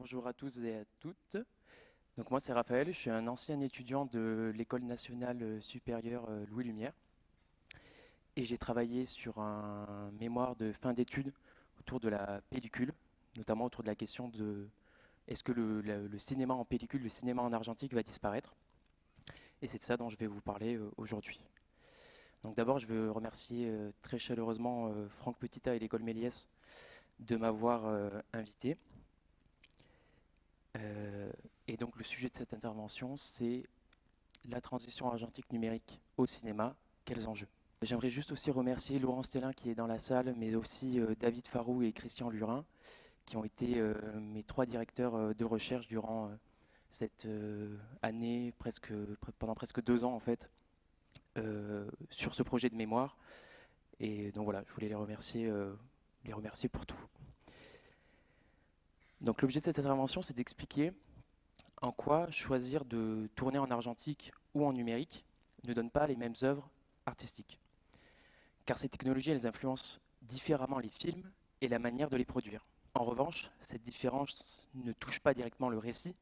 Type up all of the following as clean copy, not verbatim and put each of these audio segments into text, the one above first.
Bonjour à tous et à toutes. Donc moi c'est Raphaël, je suis un ancien étudiant de l'École nationale supérieure Louis Lumière et j'ai travaillé sur un mémoire de fin d'études autour de la pellicule, notamment autour de la question de est-ce que le cinéma en pellicule, le cinéma en argentique va disparaître? Et c'est de ça dont je vais vous parler aujourd'hui. Donc d'abord je veux remercier très chaleureusement Franck Petita et l'École Méliès de m'avoir invité. Euh, et donc le sujet de cette intervention, c'est la transition argentique numérique au cinéma, quels enjeux? J'aimerais juste aussi remercier Laurent Stellin qui est dans la salle, mais aussi David Farou et Christian Lurin, qui ont été mes trois directeurs de recherche durant cette année, pendant presque 2 ans en fait, sur ce projet de mémoire. Et donc voilà, je voulais les remercier pour tout. Donc l'objet de cette intervention, c'est d'expliquer en quoi choisir de tourner en argentique ou en numérique ne donne pas les mêmes œuvres artistiques. Car ces technologies, elles influencent différemment les films et la manière de les produire. En revanche, cette différence ne touche pas directement le récit,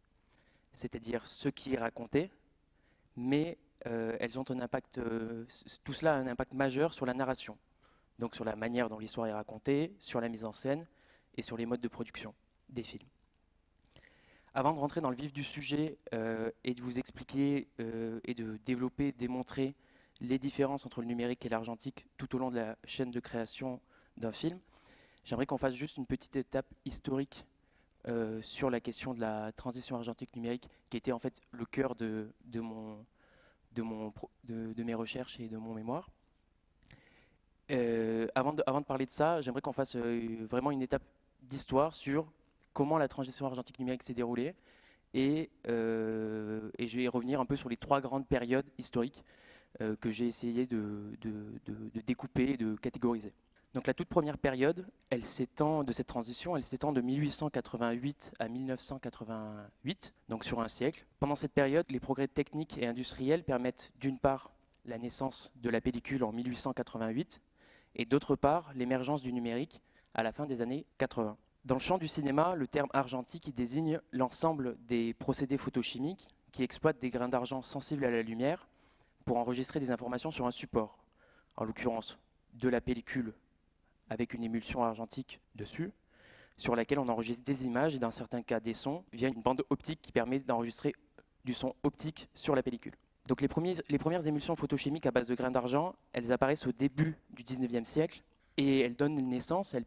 c'est-à-dire ce qui est raconté, mais elles ont un impact, tout cela a un impact majeur sur la narration, donc sur la manière dont l'histoire est racontée, sur la mise en scène et sur les modes de production des films. Avant de rentrer dans le vif du sujet et de vous expliquer et de développer, démontrer les différences entre le numérique et l'argentique tout au long de la chaîne de création d'un film, j'aimerais qu'on fasse juste une petite étape historique sur la question de la transition argentique numérique qui était en fait le cœur de mes recherches et de mon mémoire. Avant de parler de ça, j'aimerais qu'on fasse vraiment une étape d'histoire sur comment la transition argentique numérique s'est déroulée et je vais revenir un peu sur les trois grandes périodes historiques que j'ai essayé de découper et de catégoriser. Donc la toute première période, de cette transition, elle s'étend de 1888 à 1988, donc sur un siècle. Pendant cette période, les progrès techniques et industriels permettent d'une part la naissance de la pellicule en 1888 et d'autre part l'émergence du numérique à la fin des années 80. Dans le champ du cinéma, le terme argentique désigne l'ensemble des procédés photochimiques qui exploitent des grains d'argent sensibles à la lumière pour enregistrer des informations sur un support, en l'occurrence de la pellicule avec une émulsion argentique dessus, sur laquelle on enregistre des images et dans certains cas des sons via une bande optique qui permet d'enregistrer du son optique sur la pellicule. Donc les premières émulsions photochimiques à base de grains d'argent, elles apparaissent au début du 19e siècle et elles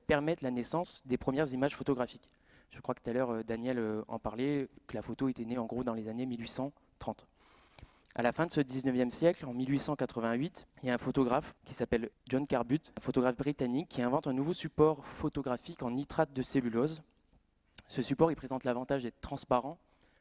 permettent la naissance des premières images photographiques. Je crois que tout à l'heure Daniel en parlait, que la photo était née en gros dans les années 1830. À la fin de ce 19e siècle, en 1888, il y a un photographe qui s'appelle John Carbut, un photographe britannique qui invente un nouveau support photographique en nitrate de cellulose. Ce support il présente l'avantage d'être transparent,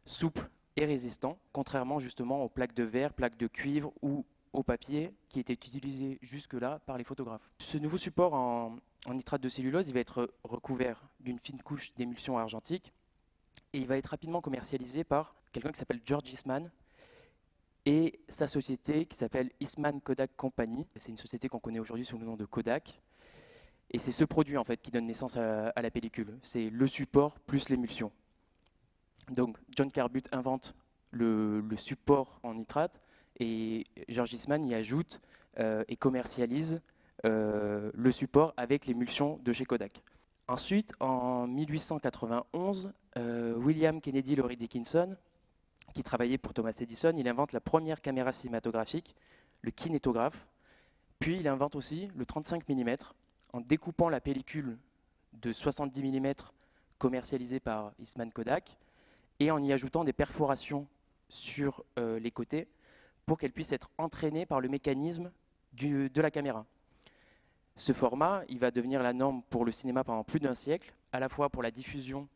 souple et résistant, contrairement justement aux plaques de verre, plaques de cuivre ou au papier qui étaient utilisés jusque-là par les photographes. Ce nouveau support en nitrate de cellulose il va être recouvert d'une fine couche d'émulsion argentique et il va être rapidement commercialisé par quelqu'un qui s'appelle George Eastman et sa société qui s'appelle Eastman Kodak Company. C'est une société qu'on connaît aujourd'hui sous le nom de Kodak. Et c'est ce produit en fait qui donne naissance à la pellicule. C'est le support plus l'émulsion. Donc John Carbut invente le support en nitrate et George Eastman y ajoute et commercialise le support avec l'émulsion de chez Kodak. Ensuite, en 1891, William Kennedy Laurie Dickinson, qui travaillait pour Thomas Edison, il invente la première caméra cinématographique, le kinétographe, puis il invente aussi le 35 mm en découpant la pellicule de 70 mm commercialisée par Eastman Kodak et en y ajoutant des perforations sur les côtés pour qu'elle puisse être entraînée par le mécanisme de la caméra. Ce format, il va devenir la norme pour le cinéma pendant plus d'un siècle, à la fois pour la diffusion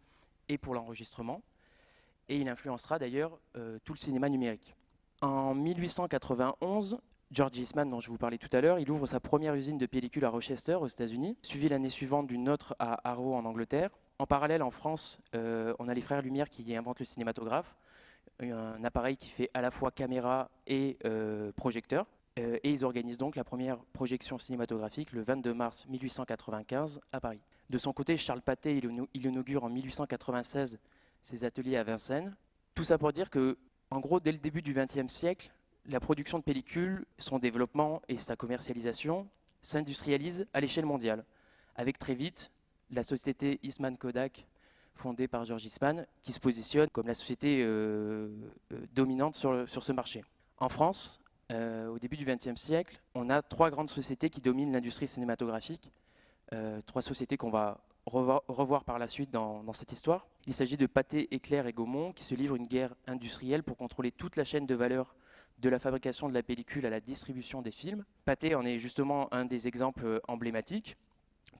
et pour l'enregistrement, et il influencera d'ailleurs tout le cinéma numérique. En 1891, George Eastman, dont je vous parlais tout à l'heure, il ouvre sa première usine de pellicule à Rochester, aux États-Unis, suivi l'année suivante d'une autre à Harrow, en Angleterre. En parallèle, en France, on a les frères Lumière qui inventent le cinématographe, un appareil qui fait à la fois caméra et projecteur. Et ils organisent donc la première projection cinématographique le 22 mars 1895 à Paris. De son côté, Charles Pathé, il inaugure en 1896 ses ateliers à Vincennes. Tout ça pour dire que, en gros, dès le début du XXe siècle, la production de pellicules, son développement et sa commercialisation s'industrialisent à l'échelle mondiale, avec très vite la société Eastman Kodak, fondée par George Eastman, qui se positionne comme la société dominante sur ce marché. En France, au début du XXe siècle, on a 3 grandes sociétés qui dominent l'industrie cinématographique, 3 sociétés qu'on va revoir par la suite dans cette histoire. Il s'agit de Pathé, Éclair et Gaumont qui se livrent une guerre industrielle pour contrôler toute la chaîne de valeur de la fabrication de la pellicule à la distribution des films. Pathé en est justement un des exemples emblématiques,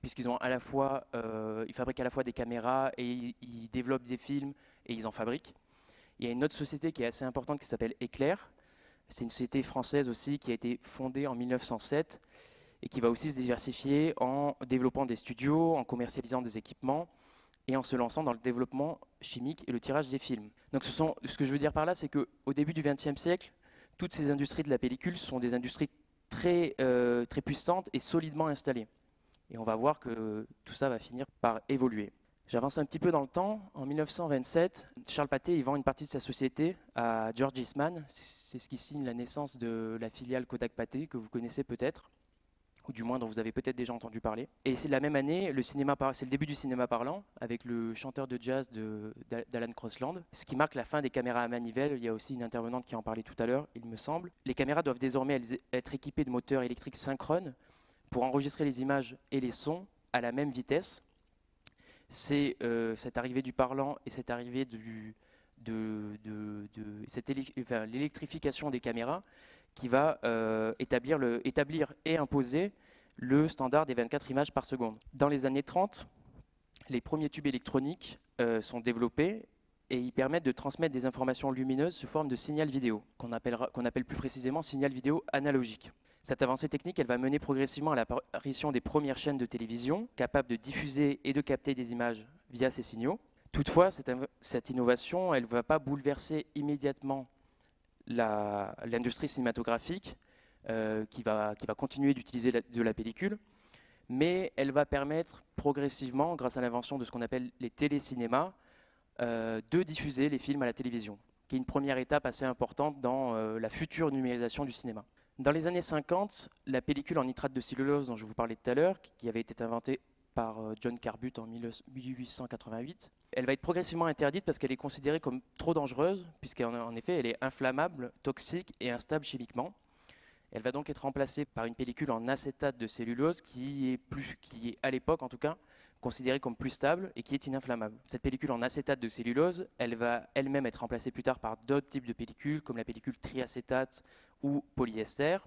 puisqu'ils ont ils fabriquent à la fois des caméras et ils développent des films et ils en fabriquent. Il y a une autre société qui est assez importante qui s'appelle Éclair. C'est une société française aussi qui a été fondée en 1907 et qui va aussi se diversifier en développant des studios, en commercialisant des équipements et en se lançant dans le développement chimique et le tirage des films. Donc ce que je veux dire par là, c'est qu'au début du XXe siècle, toutes ces industries de la pellicule sont des industries très puissantes et solidement installées. Et on va voir que tout ça va finir par évoluer. J'avance un petit peu dans le temps. En 1927, Charles Pathé il vend une partie de sa société à George Eastman. C'est ce qui signe la naissance de la filiale Kodak Pathé, que vous connaissez peut-être, ou du moins dont vous avez peut-être déjà entendu parler. Et c'est la même année, c'est le début du cinéma parlant, avec le chanteur de jazz d'Alan Crosland, ce qui marque la fin des caméras à manivelle. Il y a aussi une intervenante qui en parlait tout à l'heure, il me semble. Les caméras doivent désormais être équipées de moteurs électriques synchrones pour enregistrer les images et les sons à la même vitesse. C'est cette arrivée du parlant et cette arrivée l'électrification des caméras qui va établir et imposer le standard des 24 images par seconde. Dans les années 30, les premiers tubes électroniques sont développés et ils permettent de transmettre des informations lumineuses sous forme de signal vidéo, qu'on appelle plus précisément signal vidéo analogique. Cette avancée technique, elle va mener progressivement à l'apparition des premières chaînes de télévision capables de diffuser et de capter des images via ces signaux. Toutefois, cette innovation, elle ne va pas bouleverser immédiatement l'industrie cinématographique qui va continuer d'utiliser de la pellicule, mais elle va permettre progressivement, grâce à l'invention de ce qu'on appelle les télécinémas, de diffuser les films à la télévision, qui est une première étape assez importante dans la future numérisation du cinéma. Dans les années 50, la pellicule en nitrate de cellulose dont je vous parlais tout à l'heure, qui avait été inventée par John Cornbutte en 1888, elle va être progressivement interdite parce qu'elle est considérée comme trop dangereuse, puisqu'en effet elle est inflammable, toxique et instable chimiquement. Elle va donc être remplacée par une pellicule en acétate de cellulose qui est à l'époque en tout cas considérée comme plus stable et qui est ininflammable. Cette pellicule en acétate de cellulose, elle va elle-même être remplacée plus tard par d'autres types de pellicules comme la pellicule triacétate ou polyester.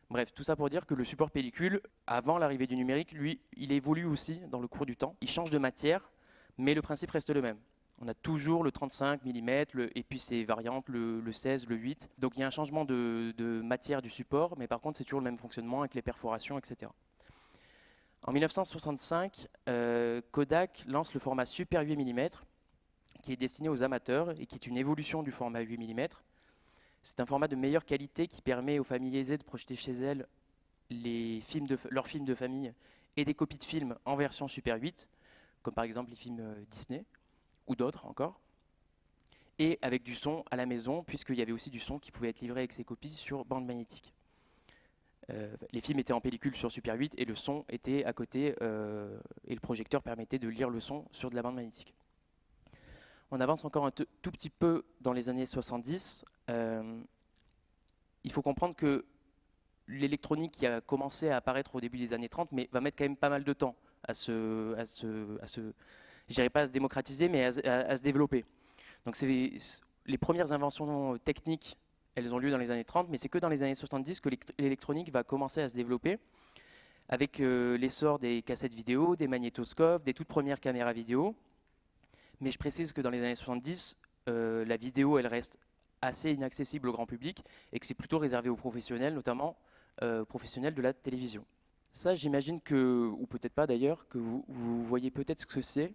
Bref, tout ça pour dire que le support pellicule, avant l'arrivée du numérique, lui, il évolue aussi dans le cours du temps. Il change de matière, mais le principe reste le même. On a toujours le 35 mm et puis ses variantes, le 16, le 8. Donc il y a un changement de matière du support, mais par contre c'est toujours le même fonctionnement avec les perforations, etc. En 1965, Kodak lance le format Super 8 mm, qui est destiné aux amateurs et qui est une évolution du format 8 mm. C'est un format de meilleure qualité qui permet aux familles aisées de projeter chez elles leurs films de famille et des copies de films en version Super 8, comme par exemple les films Disney ou d'autres encore, et avec du son à la maison, puisqu'il y avait aussi du son qui pouvait être livré avec ces copies sur bande magnétique. Les films étaient en pellicule sur Super 8 et le son était à côté et le projecteur permettait de lire le son sur de la bande magnétique. On avance encore un tout petit peu dans les années 70. Il faut comprendre que l'électronique qui a commencé à apparaître au début des années 30 mais va mettre quand même pas mal de temps à je dirais pas à se démocratiser, mais à se développer. Donc les premières inventions techniques, elles ont lieu dans les années 30, mais c'est que dans les années 70 que l'électronique va commencer à se développer, avec l'essor des cassettes vidéo, des magnétoscopes, des toutes premières caméras vidéo. Mais je précise que dans les années 70, la vidéo, elle reste assez inaccessible au grand public, et que c'est plutôt réservé aux professionnels, notamment professionnels de la télévision. Ça, j'imagine que, ou peut-être pas d'ailleurs, que vous voyez peut-être ce que c'est.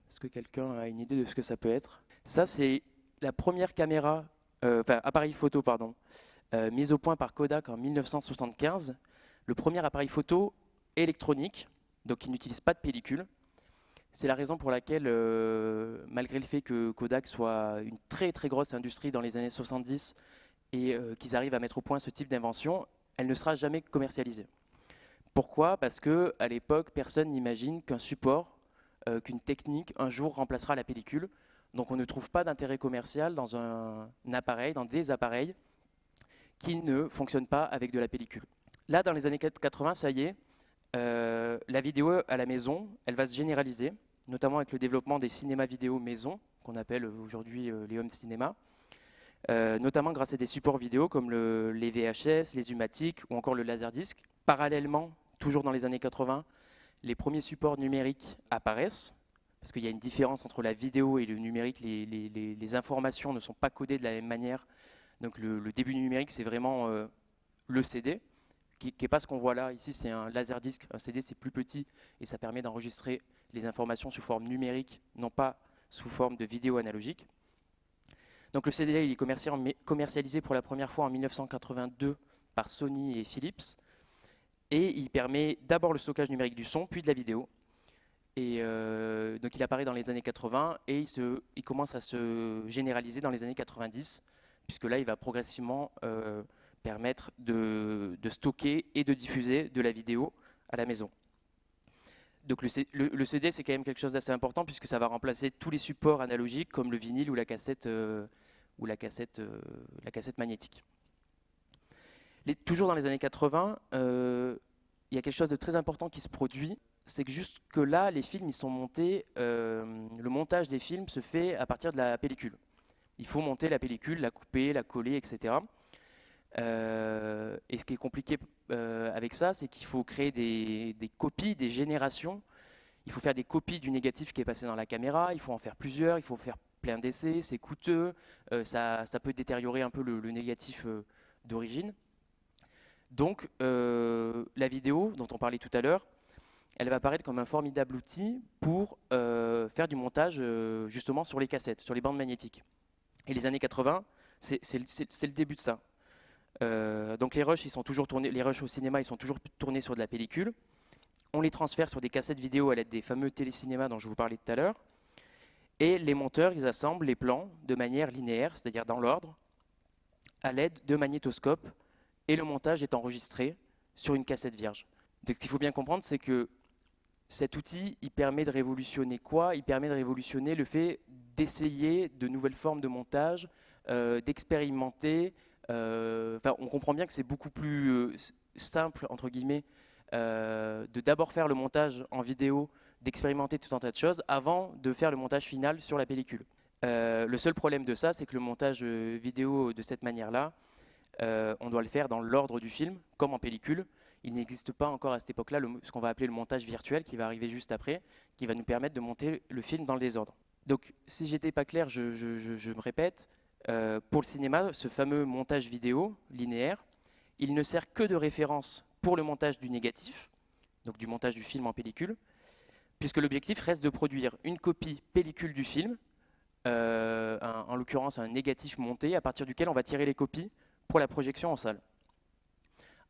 Est-ce que quelqu'un a une idée de ce que ça peut être? Ça, c'est la première appareil photo, mise au point par Kodak en 1975. Le premier appareil photo électronique, donc qui n'utilise pas de pellicule. C'est la raison pour laquelle, malgré le fait que Kodak soit une très très grosse industrie dans les années 70 et qu'ils arrivent à mettre au point ce type d'invention, elle ne sera jamais commercialisée. Pourquoi? Parce qu'à l'époque, personne n'imagine qu'un support, qu'une technique, un jour remplacera la pellicule. Donc on ne trouve pas d'intérêt commercial dans un appareil, dans des appareils qui ne fonctionnent pas avec de la pellicule. Là, dans les années 80, ça y est, la vidéo à la maison, elle va se généraliser, notamment avec le développement des cinémas vidéo maison, qu'on appelle aujourd'hui les home cinéma, notamment grâce à des supports vidéo comme les VHS, les U-matic ou encore le Laserdisc. Parallèlement, toujours dans les années 80, les premiers supports numériques apparaissent, parce qu'il y a une différence entre la vidéo et le numérique, les informations ne sont pas codées de la même manière. Donc le début du numérique, c'est vraiment le CD, qui n'est pas ce qu'on voit là. Ici, c'est un laserdisc. Un CD, c'est plus petit et ça permet d'enregistrer les informations sous forme numérique, non pas sous forme de vidéo analogique. Donc le CD, il est commercialisé pour la première fois en 1982 par Sony et Philips. Et il permet d'abord le stockage numérique du son, puis de la vidéo. Et donc il apparaît dans les années 80 et il commence à se généraliser dans les années 90, puisque là, il va progressivement permettre de stocker et de diffuser de la vidéo à la maison. Donc le CD, c'est quand même quelque chose d'assez important, puisque ça va remplacer tous les supports analogiques, comme le vinyle ou la cassette magnétique. Toujours dans les années 80, il y a quelque chose de très important qui se produit, c'est que jusque là, les films, ils sont montés, le montage des films se fait à partir de la pellicule. Il faut monter la pellicule, la couper, la coller, etc. Et ce qui est compliqué avec ça, c'est qu'il faut créer des copies, des générations. Il faut faire des copies du négatif qui est passé dans la caméra, il faut en faire plusieurs, il faut faire plein d'essais, c'est coûteux, ça peut détériorer un peu le négatif d'origine. Donc la vidéo dont on parlait tout à l'heure, elle va apparaître comme un formidable outil pour faire du montage justement sur les cassettes, sur les bandes magnétiques. Et les années 80, c'est le début de ça. Donc les rushs, les rushs au cinéma, ils sont toujours tournés sur de la pellicule. On les transfère sur des cassettes vidéo à l'aide des fameux télécinémas dont je vous parlais tout à l'heure. Et les monteurs, ils assemblent les plans de manière linéaire, c'est-à-dire dans l'ordre, à l'aide de magnétoscopes. Et le montage est enregistré sur une cassette vierge. Donc ce qu'il faut bien comprendre, c'est que cet outil, il permet de révolutionner quoi? Il permet de révolutionner le fait d'essayer de nouvelles formes de montage, d'expérimenter. On comprend bien que c'est beaucoup plus simple, entre guillemets, de d'abord faire le montage en vidéo, d'expérimenter tout un tas de choses avant de faire le montage final sur la pellicule. Le seul problème de ça, c'est que le montage vidéo de cette manière-là, on doit le faire dans l'ordre du film, comme en pellicule. Il n'existe pas encore à cette époque-là ce qu'on va appeler le montage virtuel, qui va arriver juste après, qui va nous permettre de monter le film dans le désordre. Donc, si j'étais pas clair, je me répète, pour le cinéma, ce fameux montage vidéo linéaire, il ne sert que de référence pour le montage du négatif, donc du montage du film en pellicule, puisque l'objectif reste de produire une copie pellicule du film, en l'occurrence un négatif monté, à partir duquel on va tirer les copies pour la projection en salle.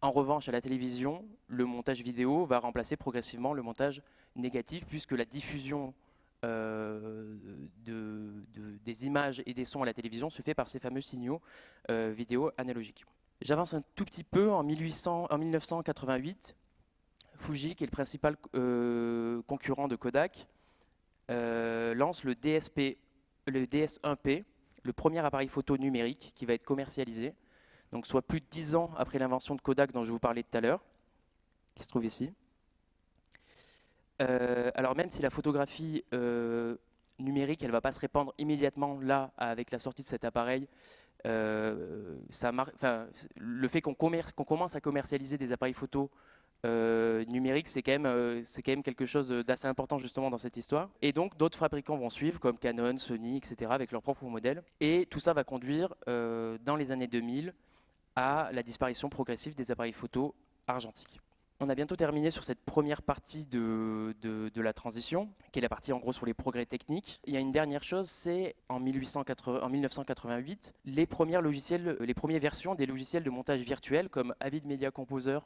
En revanche, à la télévision, le montage vidéo va remplacer progressivement le montage négatif, puisque la diffusion des images et des sons à la télévision se fait par ces fameux signaux vidéo analogiques. J'avance un tout petit peu. En 1988, Fuji, qui est le principal concurrent de Kodak, lance le DS1P, le premier appareil photo numérique qui va être commercialisé. Donc soit plus de 10 ans après l'invention de Kodak dont je vous parlais tout à l'heure, qui se trouve ici. Alors même si la photographie numérique, elle ne va pas se répandre immédiatement là, avec la sortie de cet appareil, le fait qu'on commence à commercialiser des appareils photo numériques, c'est quand même quelque chose d'assez important justement dans cette histoire. Et donc d'autres fabricants vont suivre, comme Canon, Sony, etc., avec leurs propres modèles. Et tout ça va conduire, dans les années 2000, à la disparition progressive des appareils photo argentiques. On a bientôt terminé sur cette première partie de la transition, qui est la partie en gros sur les progrès techniques. Il y a une dernière chose, c'est en 1988, les premières versions des logiciels de montage virtuel comme Avid Media Composer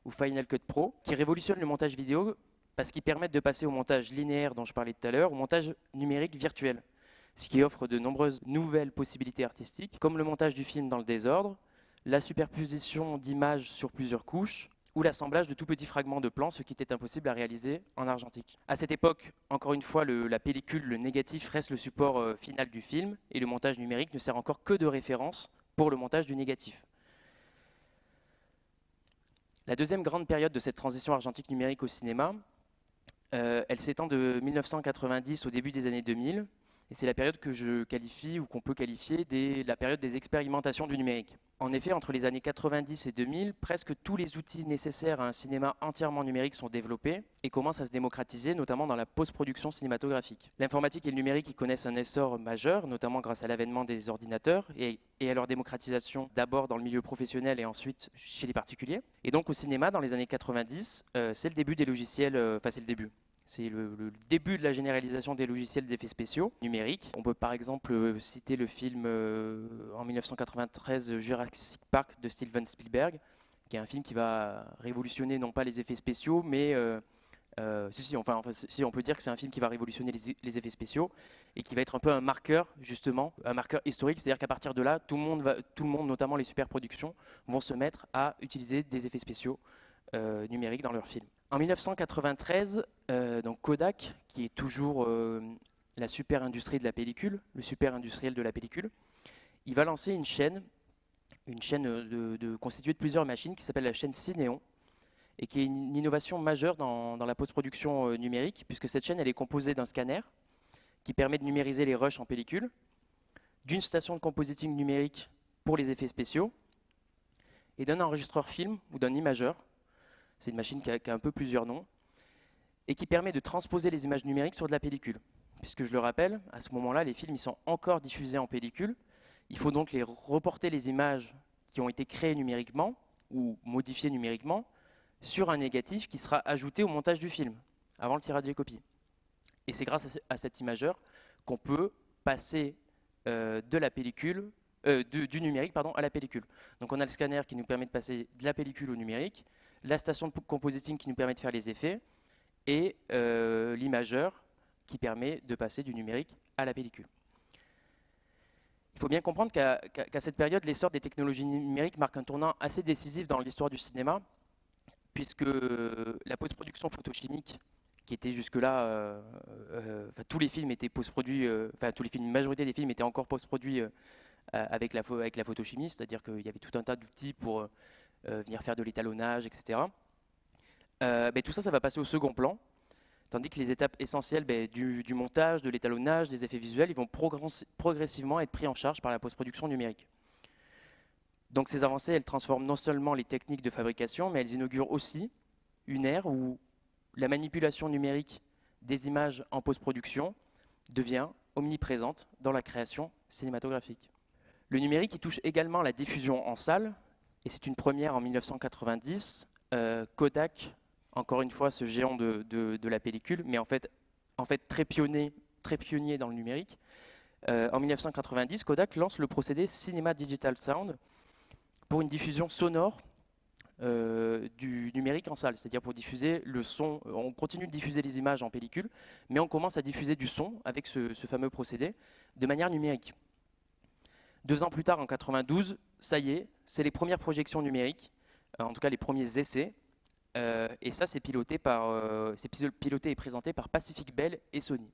ou Final Cut Pro, qui révolutionnent le montage vidéo parce qu'ils permettent de passer au montage linéaire dont je parlais tout à l'heure, au montage numérique virtuel, ce qui offre de nombreuses nouvelles possibilités artistiques, comme le montage du film dans le désordre, la superposition d'images sur plusieurs couches, ou l'assemblage de tout petits fragments de plans, ce qui était impossible à réaliser en argentique. À cette époque, encore une fois, la pellicule, le négatif reste le support final du film, et le montage numérique ne sert encore que de référence pour le montage du négatif. La deuxième grande période de cette transition argentique numérique au cinéma, elle s'étend de 1990 au début des années 2000, et c'est la période que je qualifie, ou qu'on peut qualifier, la période des expérimentations du numérique. En effet, entre les années 90 et 2000, presque tous les outils nécessaires à un cinéma entièrement numérique sont développés et commencent à se démocratiser, notamment dans la post-production cinématographique. L'informatique et le numérique y connaissent un essor majeur, notamment grâce à l'avènement des ordinateurs et à leur démocratisation d'abord dans le milieu professionnel et ensuite chez les particuliers. Et donc au cinéma, dans les années 90, c'est le début des logiciels, c'est le début. C'est le début de la généralisation des logiciels d'effets spéciaux numériques. On peut par exemple citer le film en 1993 Jurassic Park de Steven Spielberg, qui est un film qui va révolutionner non pas les effets spéciaux, mais si, on peut dire que c'est un film qui va révolutionner les effets spéciaux et qui va être un peu un marqueur, justement, un marqueur historique, c'est-à-dire qu'à partir de là, tout le monde, notamment les superproductions, vont se mettre à utiliser des effets spéciaux numériques dans leurs films. En 1993, donc Kodak, qui est toujours la super industrie de la pellicule, le super industriel de la pellicule, il va lancer une chaîne constituée de plusieurs machines qui s'appelle la chaîne Cinéon, et qui est une innovation majeure dans la post-production numérique, puisque cette chaîne elle est composée d'un scanner qui permet de numériser les rushs en pellicule, d'une station de compositing numérique pour les effets spéciaux, et d'un enregistreur film ou d'un imageur. C'est une machine qui a un peu plusieurs noms, et qui permet de transposer les images numériques sur de la pellicule. Puisque je le rappelle, à ce moment-là, les films ils sont encore diffusés en pellicule. Il faut donc reporter les images qui ont été créées numériquement ou modifiées numériquement sur un négatif qui sera ajouté au montage du film, avant le tirage des copies. Et c'est grâce à cet imageur qu'on peut passer de la pellicule, du numérique à la pellicule. Donc on a le scanner qui nous permet de passer de la pellicule au numérique, la station de compositing qui nous permet de faire les effets, et l'imageur qui permet de passer du numérique à la pellicule. Il faut bien comprendre qu'à cette période, l'essor des technologies numériques marque un tournant assez décisif dans l'histoire du cinéma, puisque la post-production photochimique, qui était jusque-là, tous les films étaient post-produits, la majorité des films étaient encore post-produits avec la photochimie, c'est-à-dire qu'il y avait tout un tas d'outils pour venir faire de l'étalonnage, etc. Tout ça va passer au second plan, tandis que les étapes essentielles du montage, de l'étalonnage, des effets visuels, ils vont progressivement être pris en charge par la post-production numérique. Donc ces avancées, elles transforment non seulement les techniques de fabrication, mais elles inaugurent aussi une ère où la manipulation numérique des images en post-production devient omniprésente dans la création cinématographique. Le numérique il touche également la diffusion en salle, et c'est une première en 1990. Kodak, encore une fois ce géant de la pellicule, mais en fait très pionnier dans le numérique. En 1990, Kodak lance le procédé Cinema Digital Sound pour une diffusion sonore du numérique en salle, c'est-à-dire pour diffuser le son. On continue de diffuser les images en pellicule, mais on commence à diffuser du son avec ce fameux procédé de manière numérique. 2 ans plus tard, en 92, ça y est, c'est les premières projections numériques, en tout cas les premiers essais, et ça c'est piloté et présenté par Pacific Bell et Sony.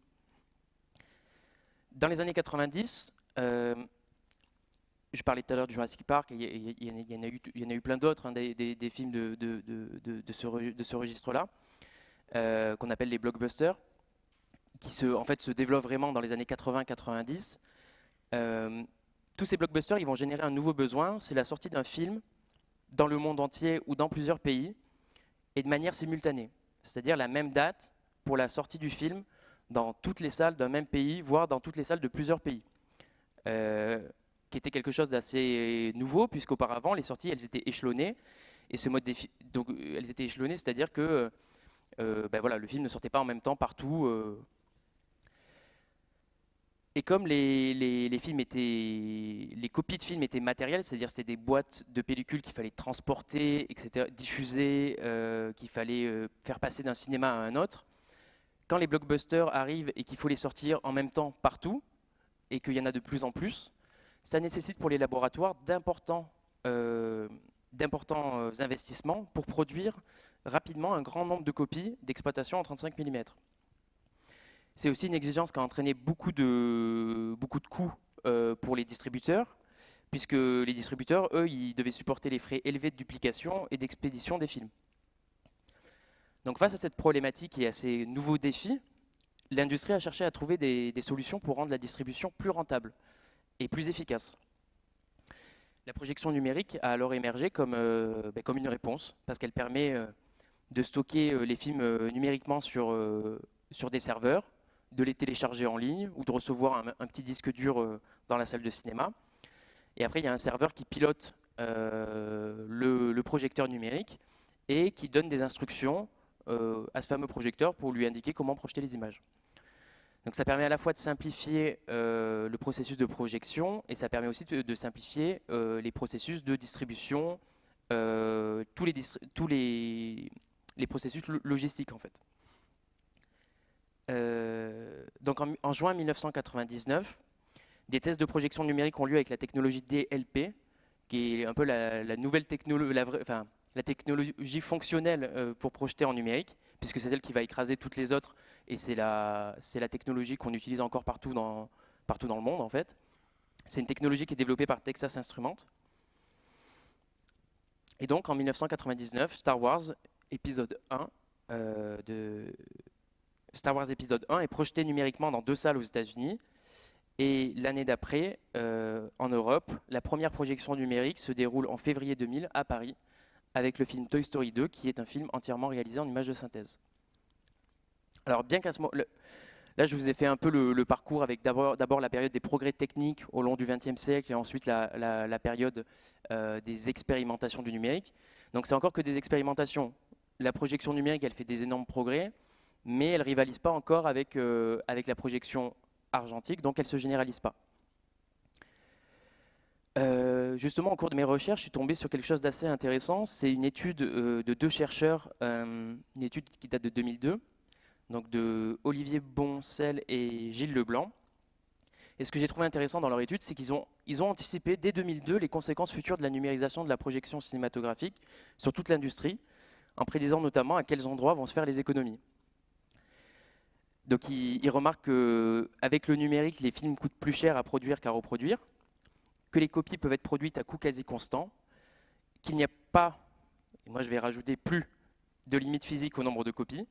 Dans les années 90, je parlais tout à l'heure de Jurassic Park, et il y en a eu plein d'autres, des films de ce registre-là, qu'on appelle les blockbusters, qui se développent vraiment dans les années 80-90. Tous ces blockbusters, ils vont générer un nouveau besoin, c'est la sortie d'un film dans le monde entier ou dans plusieurs pays, et de manière simultanée. C'est-à-dire la même date pour la sortie du film dans toutes les salles d'un même pays, voire dans toutes les salles de plusieurs pays. Qui était quelque chose d'assez nouveau, puisqu'auparavant, les sorties, elles étaient échelonnées. Et ce mode donc, elles étaient échelonnées, c'est-à-dire que le film ne sortait pas en même temps partout. Et comme les films les copies de films étaient matérielles, c'est-à-dire c'était des boîtes de pellicules qu'il fallait transporter, etc., diffuser, qu'il fallait faire passer d'un cinéma à un autre. Quand les blockbusters arrivent et qu'il faut les sortir en même temps partout, et qu'il y en a de plus en plus, ça nécessite pour les laboratoires d'importants investissements pour produire rapidement un grand nombre de copies d'exploitation en 35 mm. C'est aussi une exigence qui a entraîné beaucoup de coûts pour les distributeurs, puisque les distributeurs, eux, ils devaient supporter les frais élevés de duplication et d'expédition des films. Donc face à cette problématique et à ces nouveaux défis, l'industrie a cherché à trouver des solutions pour rendre la distribution plus rentable et plus efficace. La projection numérique a alors émergé comme une réponse, parce qu'elle permet de stocker les films numériquement sur des serveurs, de les télécharger en ligne ou de recevoir un petit disque dur dans la salle de cinéma. Et après, il y a un serveur qui pilote le projecteur numérique et qui donne des instructions à ce fameux projecteur pour lui indiquer comment projeter les images. Donc ça permet à la fois de simplifier le processus de projection et ça permet aussi de simplifier les processus de distribution, tous les processus logistiques en fait. Donc en juin 1999, des tests de projection numérique ont lieu avec la technologie DLP, qui est un peu la nouvelle technologie, la technologie fonctionnelle pour projeter en numérique, puisque c'est celle qui va écraser toutes les autres, et c'est la technologie qu'on utilise encore partout dans le monde en fait. C'est une technologie qui est développée par Texas Instruments. Et donc en 1999, Star Wars épisode 1 est projeté numériquement dans 2 salles aux États-Unis. Et l'année d'après, en Europe, la première projection numérique se déroule en février 2000 à Paris, avec le film Toy Story 2, qui est un film entièrement réalisé en images de synthèse. Alors bien qu'à ce moment... Là, je vous ai fait un peu le parcours avec d'abord la période des progrès techniques au long du XXe siècle et ensuite la période des expérimentations du numérique. Donc c'est encore que des expérimentations. La projection numérique, elle fait des énormes progrès, mais elle ne rivalise pas encore avec la projection argentique, donc elle ne se généralise pas. Justement, au cours de mes recherches, je suis tombé sur quelque chose d'assez intéressant. C'est une étude de 2 chercheurs, une étude qui date de 2002, donc de Olivier Boncel et Gilles Leblanc. Et ce que j'ai trouvé intéressant dans leur étude, c'est qu'ils ont anticipé dès 2002 les conséquences futures de la numérisation de la projection cinématographique sur toute l'industrie, en prédisant notamment à quels endroits vont se faire les économies. Donc ils remarquent qu'avec le numérique, les films coûtent plus cher à produire qu'à reproduire, que les copies peuvent être produites à coût quasi constant, qu'il n'y a pas, et moi je vais rajouter plus, de limite physique au nombre de copies,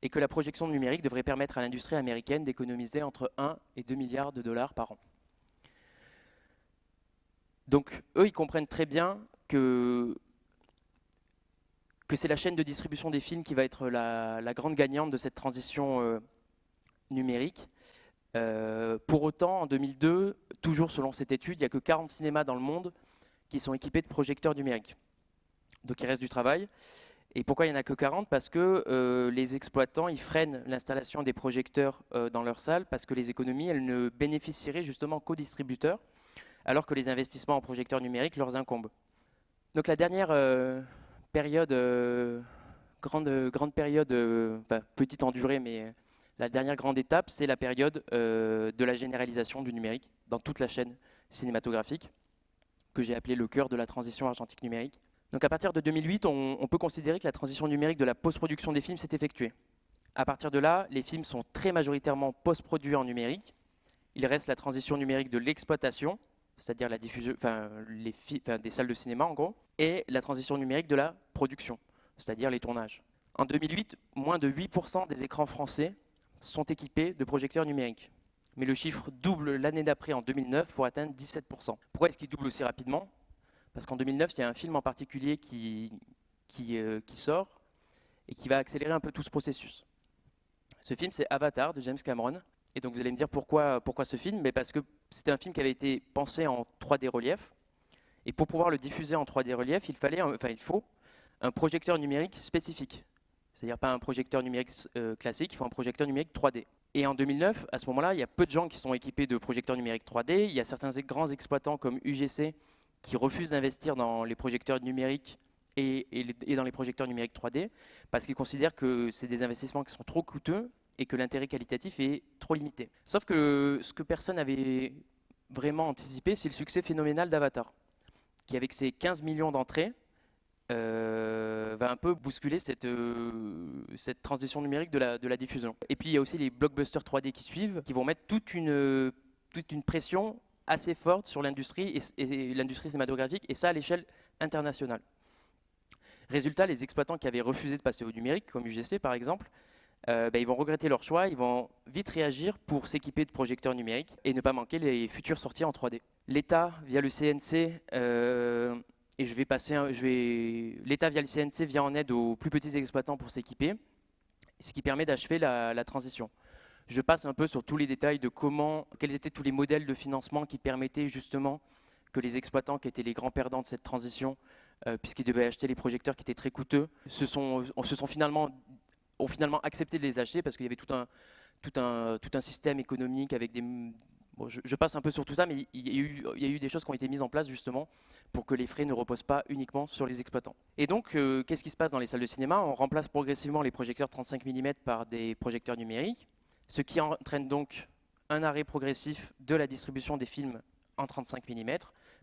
et que la projection numérique devrait permettre à l'industrie américaine d'économiser entre 1 et 2 milliards de dollars par an. Donc eux, ils comprennent très bien que c'est la chaîne de distribution des films qui va être la grande gagnante de cette transition numérique. Pour autant, en 2002, toujours selon cette étude, il n'y a que 40 cinémas dans le monde qui sont équipés de projecteurs numériques. Donc il reste du travail. Et pourquoi il n'y en a que 40 ? Parce que les exploitants ils freinent l'installation des projecteurs dans leur salle parce que les économies elles ne bénéficieraient justement qu'aux distributeurs, alors que les investissements en projecteurs numériques leur incombent. Donc la dernière période, grande période, petite en durée, mais la dernière grande étape, c'est la période de la généralisation du numérique dans toute la chaîne cinématographique, que j'ai appelé le cœur de la transition argentique numérique. Donc à partir de 2008, on peut considérer que la transition numérique de la post-production des films s'est effectuée. À partir de là, les films sont très majoritairement post-produits en numérique. Il reste la transition numérique de l'exploitation, c'est-à-dire la diffusion, des salles de cinéma en gros, et la transition numérique de la production, c'est-à-dire les tournages. En 2008, moins de 8% des écrans français sont équipés de projecteurs numériques. Mais le chiffre double l'année d'après, en 2009, pour atteindre 17%. Pourquoi est-ce qu'il double aussi rapidement ? Parce qu'en 2009, il y a un film en particulier qui sort et qui va accélérer un peu tout ce processus. Ce film, c'est Avatar de James Cameron. Et donc vous allez me dire pourquoi ce film ? Mais parce que c'était un film qui avait été pensé en 3D relief. Et pour pouvoir le diffuser en 3D relief, il faut un projecteur numérique spécifique. C'est-à-dire pas un projecteur numérique classique, il faut un projecteur numérique 3D. Et en 2009, à ce moment-là, il y a peu de gens qui sont équipés de projecteurs numériques 3D. Il y a certains grands exploitants comme UGC qui refusent d'investir dans les projecteurs numériques et dans les projecteurs numériques 3D parce qu'ils considèrent que c'est des investissements qui sont trop coûteux et que l'intérêt qualitatif est trop limité. Sauf que ce que personne n'avait vraiment anticipé, c'est le succès phénoménal d'Avatar, qui avec ses 15 millions d'entrées, va un peu bousculer cette transition numérique de la diffusion. Et puis il y a aussi les blockbusters 3D qui suivent, qui vont mettre toute une pression assez forte sur l'industrie et l'industrie cinématographique, et ça à l'échelle internationale. Résultat, les exploitants qui avaient refusé de passer au numérique, comme UGC par exemple, ils vont regretter leur choix, ils vont vite réagir pour s'équiper de projecteurs numériques et ne pas manquer les futures sorties en 3D. L'État, via le CNC, l'État via le CNC vient en aide aux plus petits exploitants pour s'équiper, ce qui permet d'achever la transition. Je passe un peu sur tous les détails de quels étaient tous les modèles de financement qui permettaient justement que les exploitants qui étaient les grands perdants de cette transition, puisqu'ils devaient acheter les projecteurs qui étaient très coûteux, ont finalement accepté de les acheter parce qu'il y avait tout un système économique avec des... Bon, je passe un peu sur tout ça, mais il y a eu des choses qui ont été mises en place justement pour que les frais ne reposent pas uniquement sur les exploitants. Et donc, qu'est-ce qui se passe dans les salles de cinéma? On remplace progressivement les projecteurs 35 mm par des projecteurs numériques, ce qui entraîne donc un arrêt progressif de la distribution des films en 35 mm,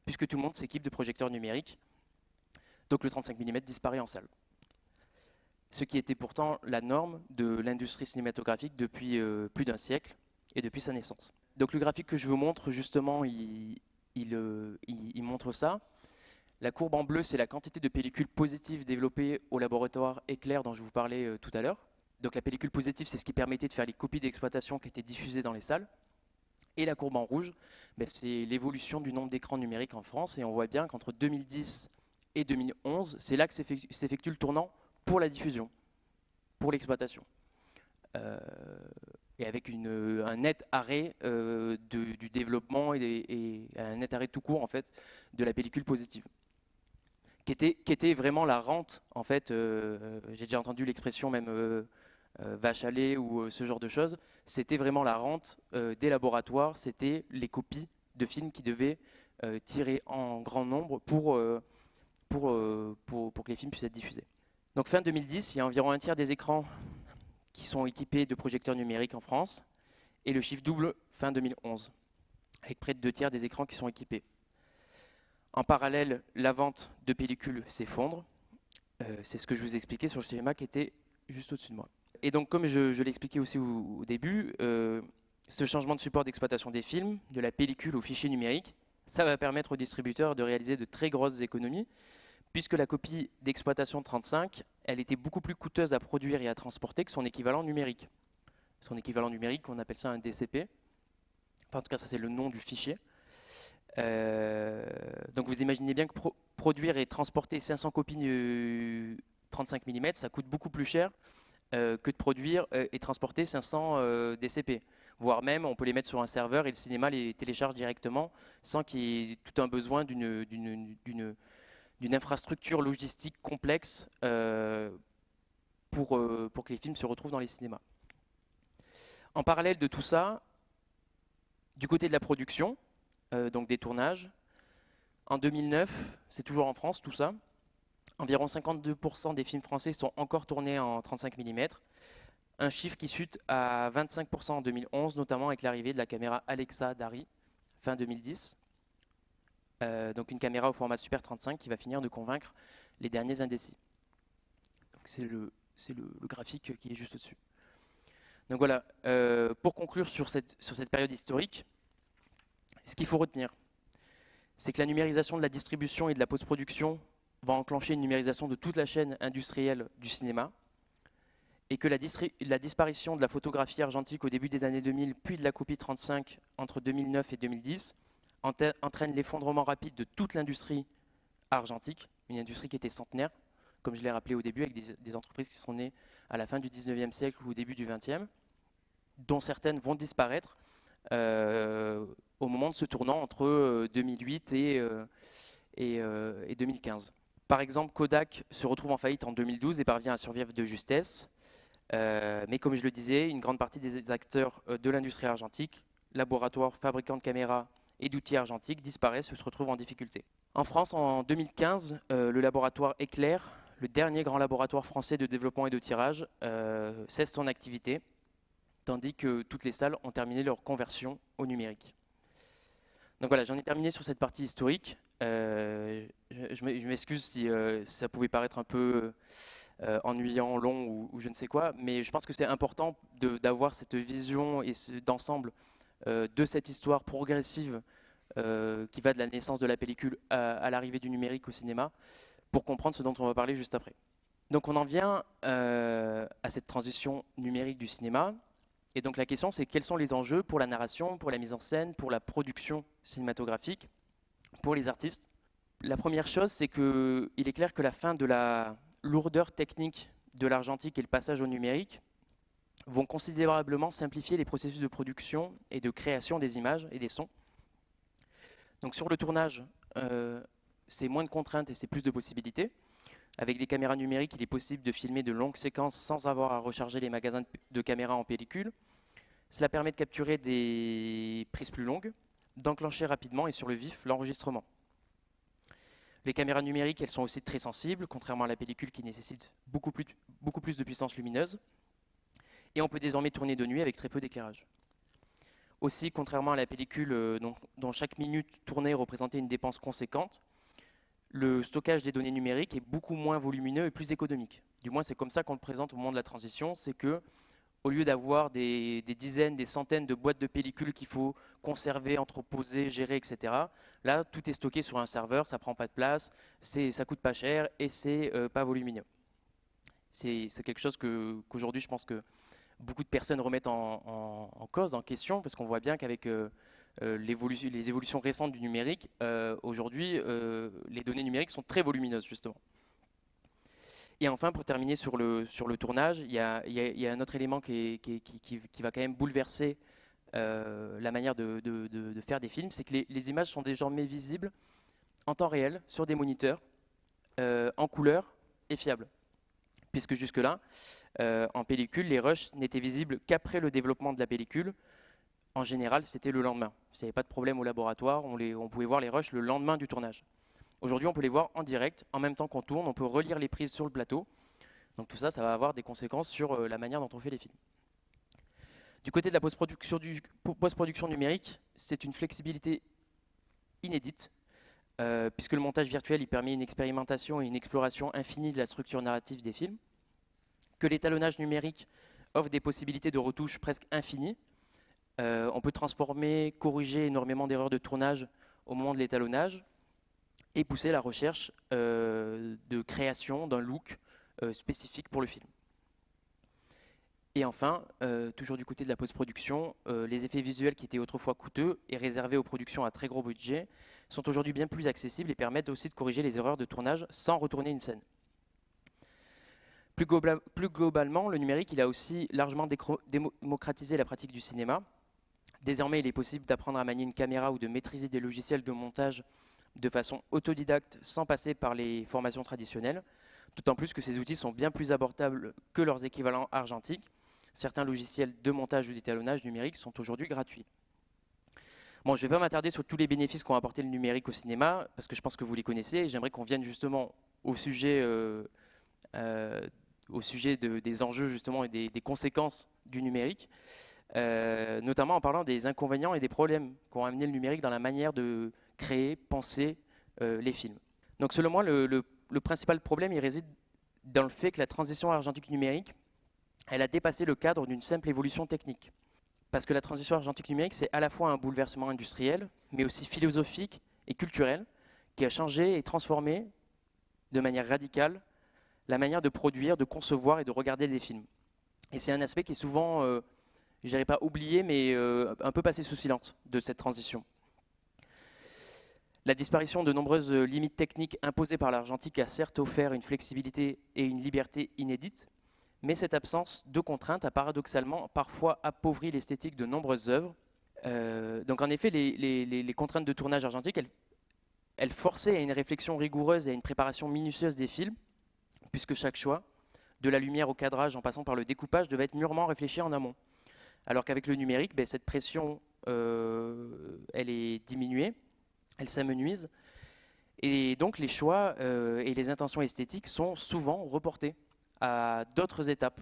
puisque tout le monde s'équipe de projecteurs numériques. Donc le 35 mm disparaît en salle. Ce qui était pourtant la norme de l'industrie cinématographique depuis plus d'un siècle et depuis sa naissance. Donc le graphique que je vous montre, justement, il montre ça. La courbe en bleu, c'est la quantité de pellicules positives développées au laboratoire Éclair dont je vous parlais tout à l'heure. Donc la pellicule positive, c'est ce qui permettait de faire les copies d'exploitation qui étaient diffusées dans les salles. Et la courbe en rouge, c'est l'évolution du nombre d'écrans numériques en France. Et on voit bien qu'entre 2010 et 2011, c'est là que s'effectue le tournant pour la diffusion, pour l'exploitation. Et avec un net arrêt du développement et un net arrêt tout court en fait, de la pellicule positive. Qui était vraiment la rente, en fait, j'ai déjà entendu l'expression même vache à lait ou ce genre de choses, c'était vraiment la rente des laboratoires, c'était les copies de films qui devaient tirer en grand nombre pour que les films puissent être diffusés. Donc fin 2010, il y a environ un tiers des écrans qui sont équipés de projecteurs numériques en France, et le chiffre double fin 2011, avec près de 2 tiers des écrans qui sont équipés. En parallèle, la vente de pellicules s'effondre. C'est ce que je vous expliquais sur le schéma qui était juste au-dessus de moi. Et donc, comme je l'ai expliqué aussi au début, ce changement de support d'exploitation des films, de la pellicule au fichier numérique, ça va permettre aux distributeurs de réaliser de très grosses économies, puisque la copie d'exploitation 35, elle était beaucoup plus coûteuse à produire et à transporter que son équivalent numérique. Son équivalent numérique, on appelle ça un DCP. Enfin, en tout cas, ça c'est le nom du fichier. Donc vous imaginez bien que produire et transporter 500 copies 35 mm, ça coûte beaucoup plus cher que de produire et transporter 500 DCP. Voire même, on peut les mettre sur un serveur et le cinéma les télécharge directement sans qu'il y ait tout un besoin d'une infrastructure logistique complexe pour que les films se retrouvent dans les cinémas. En parallèle de tout ça, du côté de la production, donc des tournages, en 2009, c'est toujours en France tout ça, environ 52% des films français sont encore tournés en 35 mm, un chiffre qui chute à 25% en 2011, notamment avec l'arrivée de la caméra Alexa d'Arri, fin 2010. Donc une caméra au format Super 35 qui va finir de convaincre les derniers indécis. C'est le graphique qui est juste au-dessus. Donc voilà, pour conclure sur cette période historique, ce qu'il faut retenir, c'est que la numérisation de la distribution et de la post-production va enclencher une numérisation de toute la chaîne industrielle du cinéma, et que la disparition de la photographie argentique au début des années 2000, puis de la copie 35 entre 2009 et 2010, entraîne l'effondrement rapide de toute l'industrie argentique, une industrie qui était centenaire, comme je l'ai rappelé au début, avec des entreprises qui sont nées à la fin du 19e siècle ou au début du 20e, dont certaines vont disparaître au moment de ce tournant entre 2008 et 2015. Par exemple, Kodak se retrouve en faillite en 2012 et parvient à survivre de justesse. Mais comme je le disais, une grande partie des acteurs de l'industrie argentique, laboratoires, fabricants de caméras et d'outils argentiques, disparaissent ou se retrouvent en difficulté. En France, en 2015, le laboratoire Éclair, le dernier grand laboratoire français de développement et de tirage, cesse son activité, tandis que toutes les salles ont terminé leur conversion au numérique. Donc voilà, j'en ai terminé sur cette partie historique. Je m'excuse si ça pouvait paraître un peu ennuyant, long ou je ne sais quoi, mais je pense que c'est important d'avoir cette vision et d'ensemble de cette histoire progressive qui va de la naissance de la pellicule à l'arrivée du numérique au cinéma, pour comprendre ce dont on va parler juste après. Donc on en vient à cette transition numérique du cinéma. Et donc la question, c'est quels sont les enjeux pour la narration, pour la mise en scène, pour la production cinématographique, pour les artistes. La première chose, c'est qu'il est clair que la fin de la lourdeur technique de l'argentique et le passage au numérique vont considérablement simplifier les processus de production et de création des images et des sons. Donc sur le tournage, c'est moins de contraintes et c'est plus de possibilités. Avec des caméras numériques, il est possible de filmer de longues séquences sans avoir à recharger les magasins de caméras en pellicule. Cela permet de capturer des prises plus longues, d'enclencher rapidement et sur le vif l'enregistrement. Les caméras numériques, elles sont aussi très sensibles, contrairement à la pellicule qui nécessite beaucoup plus de puissance lumineuse. Et on peut désormais tourner de nuit avec très peu d'éclairage. Aussi, contrairement à la pellicule dont chaque minute tournée représentait une dépense conséquente, le stockage des données numériques est beaucoup moins volumineux et plus économique. Du moins, c'est comme ça qu'on le présente au moment de la transition, c'est que au lieu d'avoir des dizaines, des centaines de boîtes de pellicules qu'il faut conserver, entreposer, gérer, etc., là, tout est stocké sur un serveur, ça ne prend pas de place, ça ne coûte pas cher et c'est pas volumineux. C'est quelque chose qu'aujourd'hui, je pense que beaucoup de personnes remettent en cause, en question, parce qu'on voit bien qu'avec les évolutions récentes du numérique, aujourd'hui, les données numériques sont très volumineuses, justement. Et enfin, pour terminer sur le tournage, il y a un autre élément qui va quand même bouleverser la manière de faire des films, c'est que les images sont désormais visibles en temps réel, sur des moniteurs, en couleur et fiables. Puisque jusque-là, en pellicule, les rushs n'étaient visibles qu'après le développement de la pellicule. En général, c'était le lendemain. S'il n'y avait pas de problème au laboratoire, on pouvait voir les rushs le lendemain du tournage. Aujourd'hui, on peut les voir en direct, en même temps qu'on tourne, on peut relire les prises sur le plateau. Donc tout ça, ça va avoir des conséquences sur la manière dont on fait les films. Du côté de la post-production numérique, c'est une flexibilité inédite, puisque le montage virtuel il permet une expérimentation et une exploration infinie de la structure narrative des films, que l'étalonnage numérique offre des possibilités de retouches presque infinies. On peut transformer, corriger énormément d'erreurs de tournage au moment de l'étalonnage et pousser la recherche de création d'un look spécifique pour le film. Et enfin, toujours du côté de la post-production, les effets visuels qui étaient autrefois coûteux et réservés aux productions à très gros budget sont aujourd'hui bien plus accessibles et permettent aussi de corriger les erreurs de tournage sans retourner une scène. Plus globalement, le numérique il a aussi largement démocratisé la pratique du cinéma. Désormais, il est possible d'apprendre à manier une caméra ou de maîtriser des logiciels de montage de façon autodidacte sans passer par les formations traditionnelles, d'autant plus que ces outils sont bien plus abordables que leurs équivalents argentiques. Certains logiciels de montage ou d'étalonnage numérique sont aujourd'hui gratuits. Bon, je ne vais pas m'attarder sur tous les bénéfices qu'ont apporté le numérique au cinéma, parce que je pense que vous les connaissez, et j'aimerais qu'on vienne justement au sujet des enjeux justement et des conséquences du numérique. Notamment en parlant des inconvénients et des problèmes qu'ont amené le numérique dans la manière de créer, penser les films. Donc selon moi, le principal problème il réside dans le fait que la transition argentique numérique, elle a dépassé le cadre d'une simple évolution technique. Parce que la transition argentique numérique, c'est à la fois un bouleversement industriel, mais aussi philosophique et culturel, qui a changé et transformé de manière radicale la manière de produire, de concevoir et de regarder des films. Et c'est un aspect qui est souvent je dirais pas oublié, mais un peu passé sous silence de cette transition. La disparition de nombreuses limites techniques imposées par l'argentique a certes offert une flexibilité et une liberté inédites, mais cette absence de contraintes a paradoxalement parfois appauvri l'esthétique de nombreuses œuvres. Donc en effet, les contraintes de tournage argentique, elle forçait à une réflexion rigoureuse et à une préparation minutieuse des films, puisque chaque choix, de la lumière au cadrage en passant par le découpage, devait être mûrement réfléchi en amont. Alors qu'avec le numérique, ben, cette pression, elle est diminuée, elle s'amenuise, et donc les choix et les intentions esthétiques sont souvent reportés à d'autres étapes,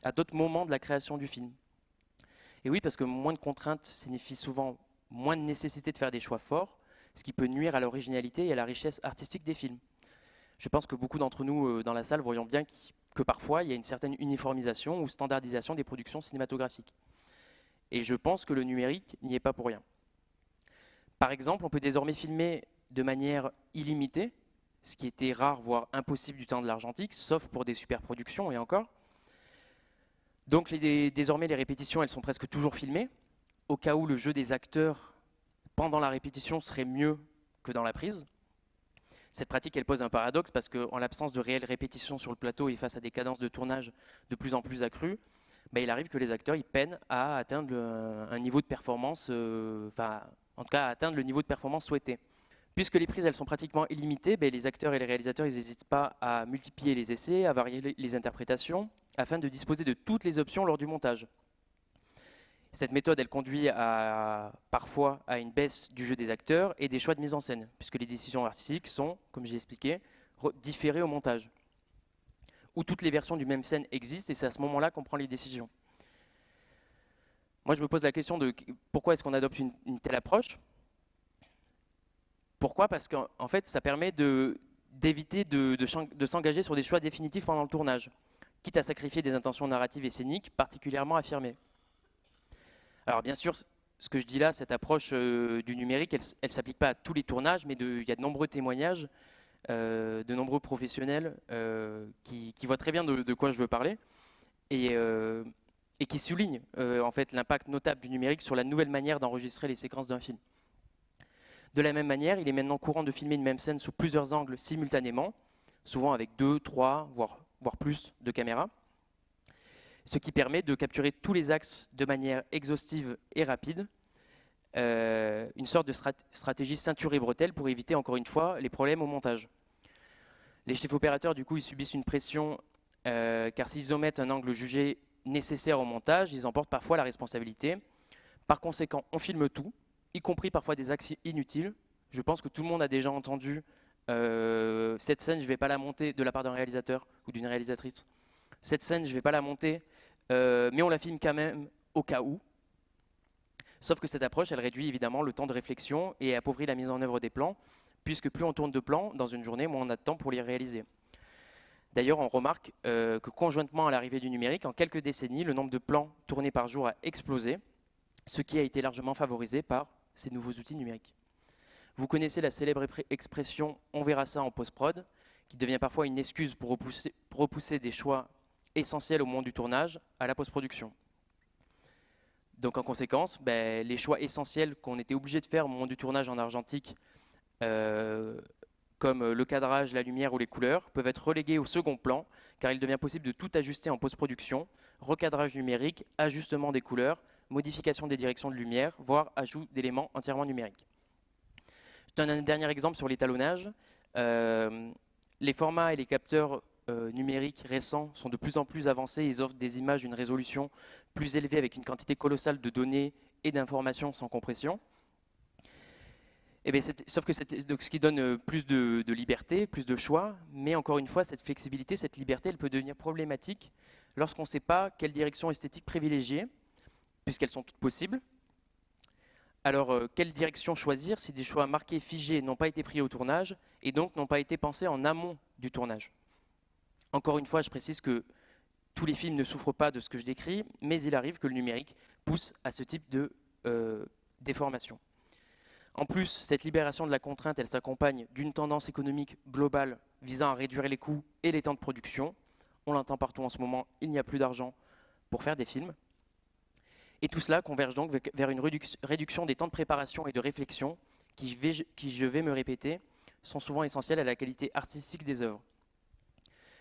à d'autres moments de la création du film. Et oui, parce que moins de contraintes signifie souvent moins de nécessité de faire des choix forts, ce qui peut nuire à l'originalité et à la richesse artistique des films. Je pense que beaucoup d'entre nous dans la salle voyons bien que parfois il y a une certaine uniformisation ou standardisation des productions cinématographiques. Et je pense que le numérique n'y est pas pour rien. Par exemple, on peut désormais filmer de manière illimitée, ce qui était rare, voire impossible du temps de l'argentique, sauf pour des superproductions et encore. Donc désormais, les répétitions, elles sont presque toujours filmées, au cas où le jeu des acteurs pendant la répétition serait mieux que dans la prise. Cette pratique, elle pose un paradoxe parce qu'en l'absence de réelles répétitions sur le plateau et face à des cadences de tournage de plus en plus accrues, ben, il arrive que les acteurs ils peinent à atteindre un niveau de performance, en tout cas à atteindre le niveau de performance souhaité. Puisque les prises elles sont pratiquement illimitées, ben, les acteurs et les réalisateurs n'hésitent pas à multiplier les essais, à varier les interprétations, afin de disposer de toutes les options lors du montage. Cette méthode, elle conduit parfois à une baisse du jeu des acteurs et des choix de mise en scène, puisque les décisions artistiques sont, comme j'ai expliqué, différées au montage. Où toutes les versions du même scène existent et c'est à ce moment-là qu'on prend les décisions. Moi, je me pose la question de pourquoi est-ce qu'on adopte une telle approche. Pourquoi? Parce qu'en fait, ça permet d'éviter de s'engager sur des choix définitifs pendant le tournage, quitte à sacrifier des intentions narratives et scéniques particulièrement affirmées. Alors bien sûr, ce que je dis là, cette approche du numérique, elle ne s'applique pas à tous les tournages, mais il y a de nombreux témoignages de nombreux professionnels qui voient très bien de quoi je veux parler et qui soulignent en fait l'impact notable du numérique sur la nouvelle manière d'enregistrer les séquences d'un film. De la même manière, il est maintenant courant de filmer une même scène sous plusieurs angles simultanément, souvent avec 2, 3, voire plus de caméras, ce qui permet de capturer tous les axes de manière exhaustive et rapide, une sorte de stratégie ceinture et bretelle pour éviter encore une fois les problèmes au montage. Les chefs opérateurs, du coup, ils subissent une pression car s'ils omettent un angle jugé nécessaire au montage, ils en portent parfois la responsabilité. Par conséquent, on filme tout, y compris parfois des axes inutiles. Je pense que tout le monde a déjà entendu cette scène, je ne vais pas la monter de la part d'un réalisateur ou d'une réalisatrice. Cette scène, je ne vais pas la monter, mais on la filme quand même au cas où. Sauf que cette approche, elle réduit évidemment le temps de réflexion et appauvrit la mise en œuvre des plans, puisque plus on tourne de plans dans une journée, moins on a de temps pour les réaliser. D'ailleurs, on remarque que conjointement à l'arrivée du numérique, en quelques décennies, le nombre de plans tournés par jour a explosé, ce qui a été largement favorisé par ces nouveaux outils numériques. Vous connaissez la célèbre expression « on verra ça en post-prod », qui devient parfois une excuse pour repousser des choix essentiels au moment du tournage à la post-production. Donc en conséquence, les choix essentiels qu'on était obligé de faire au moment du tournage en argentique, comme le cadrage, la lumière ou les couleurs, peuvent être relégués au second plan, car il devient possible de tout ajuster en post-production, recadrage numérique, ajustement des couleurs, modification des directions de lumière, voire ajout d'éléments entièrement numériques. Je donne un dernier exemple sur l'étalonnage. Les formats et les capteurs numériques récents sont de plus en plus avancés. Ils offrent des images d'une résolution plus élevée avec une quantité colossale de données et d'informations sans compression. Sauf que donc, ce qui donne plus de liberté, plus de choix, mais encore une fois, cette flexibilité, cette liberté, elle peut devenir problématique lorsqu'on ne sait pas quelle direction esthétique privilégier, puisqu'elles sont toutes possibles. Alors, quelle direction choisir si des choix marqués, figés n'ont pas été pris au tournage et donc n'ont pas été pensés en amont du tournage? Encore une fois, je précise que tous les films ne souffrent pas de ce que je décris, mais il arrive que le numérique pousse à ce type de déformation. En plus, cette libération de la contrainte, elle s'accompagne d'une tendance économique globale visant à réduire les coûts et les temps de production. On l'entend partout en ce moment, il n'y a plus d'argent pour faire des films. Et tout cela converge donc vers une réduction des temps de préparation et de réflexion qui, je vais me répéter, sont souvent essentiels à la qualité artistique des œuvres.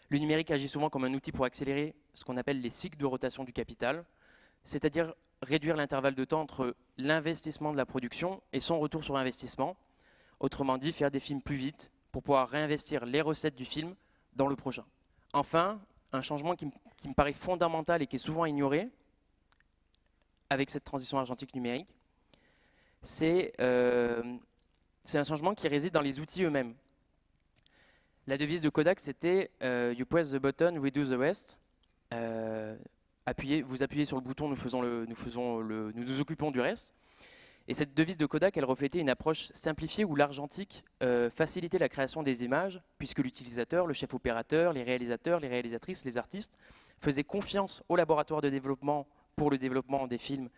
Le numérique agit souvent comme un outil pour accélérer ce qu'on appelle les cycles de rotation du capital, c'est-à-dire réduire l'intervalle de temps entre l'investissement de la production et son retour sur investissement, Autrement dit, faire des films plus vite pour pouvoir réinvestir les recettes du film dans le prochain. Enfin, un changement qui me paraît fondamental et qui est souvent ignoré avec cette transition argentique numérique, c'est un changement qui réside dans les outils eux-mêmes. La devise de Kodak, c'était You press the button, we do the rest. Vous appuyez sur le bouton, nous nous occupons du reste. Et cette devise de Kodak, elle reflétait une approche simplifiée où l'argentique facilitait la création des images, puisque l'utilisateur, le chef opérateur, les réalisateurs, les réalisatrices, les artistes faisaient confiance au laboratoire de développement pour le développement des films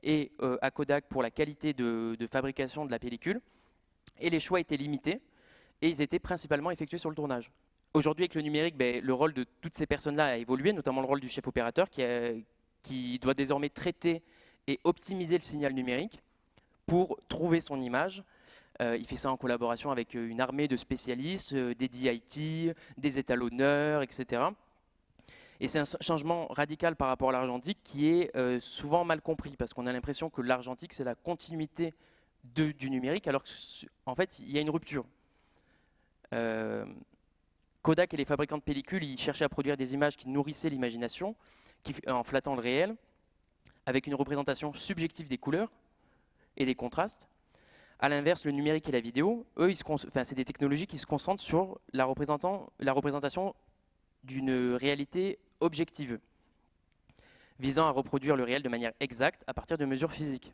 et à Kodak pour la qualité de fabrication de la pellicule. Et les choix étaient limités et ils étaient principalement effectués sur le tournage. Aujourd'hui, avec le numérique, le rôle de toutes ces personnes-là a évolué, notamment le rôle du chef opérateur qui doit désormais traiter et optimiser le signal numérique pour trouver son image. Il fait ça en collaboration avec une armée de spécialistes, des DIT, des étalonneurs, etc. Et c'est un changement radical par rapport à l'argentique qui est souvent mal compris parce qu'on a l'impression que l'argentique, c'est la continuité du numérique, alors qu'en fait, il y a une rupture. Kodak et les fabricants de pellicules, ils cherchaient à produire des images qui nourrissaient l'imagination, en flattant le réel, avec une représentation subjective des couleurs et des contrastes. A l'inverse, le numérique et la vidéo, eux, c'est des technologies qui se concentrent sur la représentation d'une réalité objective, visant à reproduire le réel de manière exacte à partir de mesures physiques.